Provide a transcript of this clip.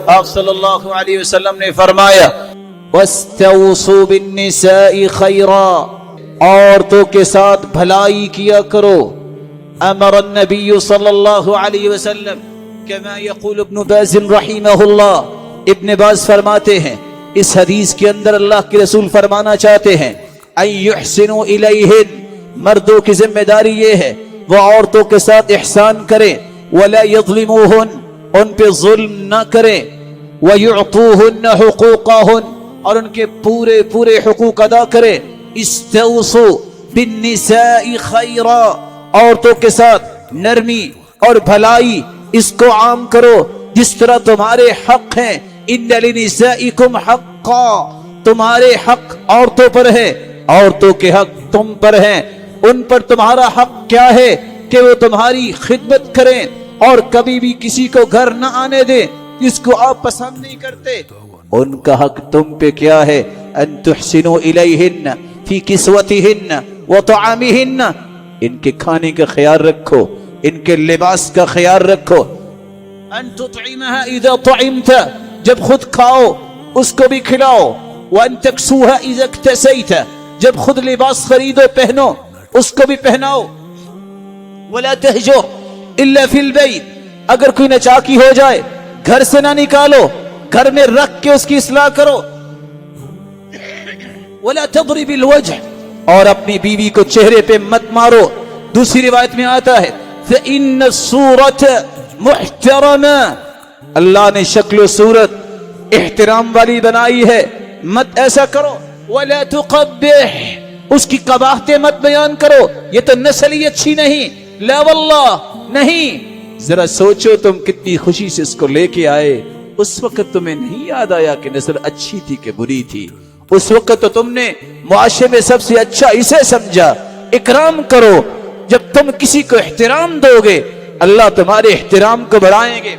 آپ صلی اللہ علیہ وسلم نے فرمایا وَاسْتَوْصُوا بِالنِّسَاءِ خَيْرًا، عورتوں کے ساتھ بھلائی کیا کرو۔ امر النبی صلی اللہ علیہ وسلم کما یقول ابن باز رحمہ اللہ، ابن باز فرماتے ہیں اس حدیث کے اندر اللہ کے رسول فرمانا چاہتے ہیں ان یحسنوا الیہن، مردوں کی ذمہ داری یہ ہے وہ عورتوں کے ساتھ احسان کریں، ولا یظلموہن، ان پہ ظلم نہ کریں، وَيُعْطُوهُنَّ حُقُوقَهُنَّ، اور ان کے پورے حقوق ادا کریں۔ استوصوا بالنساء خیرا، عورتوں کے ساتھ نرمی اور بھلائی اس کو عام کرو جس طرح تمہارے حق ہیں۔ ان لنسائکم حقا، تمہارے حق عورتوں پر ہے، عورتوں کے حق تم پر ہیں۔ ان پر تمہارا حق کیا ہے کہ وہ تمہاری خدمت کریں اور کبھی بھی کسی کو گھر نہ آنے دیں جس کو آپ پسند نہیں کرتے۔ ان کا حق تم پہ کیا ہے؟ ان تحسنوا الیہن فی کسوتہن وطعامہن، ان کے کھانے کا خیال رکھو، ان کے لباس کا خیال رکھو۔ ان تطعمها اذا طعمت، جب خود کھاؤ اس کو بھی کھلاؤ۔ وان تکسوها اذا اکتسیت، جب خود لباس خریدو پہنو اس کو بھی پہناؤ۔ ولا تہجر الا فی البیت، اگر کوئی نچاکی ہو جائے گھر سے نہ نکالو، گھر میں رکھ کے اس کی اصلاح کرو۔ ولا تضرب الوجه، اور اپنی بیوی کو چہرے پہ مت مارو۔ دوسری روایت میں آتا ہے فإن الصورة محترمة، اللہ نے شکل و صورت احترام والی بنائی ہے، مت ایسا کرو۔ ولا تقبح، اس کی قباحتیں مت بیان کرو، یہ تو نسل ہی اچھی نہیں، لا واللہ نہیں۔ ذرا سوچو تم کتنی خوشی سے اس کو لے کے آئے، اس وقت تمہیں نہیں یاد آیا کہ نسل اچھی تھی کہ بری تھی؟ اس وقت تو تم نے معاشرے میں سب سے اچھا اسے سمجھا۔ اکرام کرو، جب تم کسی کو احترام دو گے اللہ تمہارے احترام کو بڑھائیں گے۔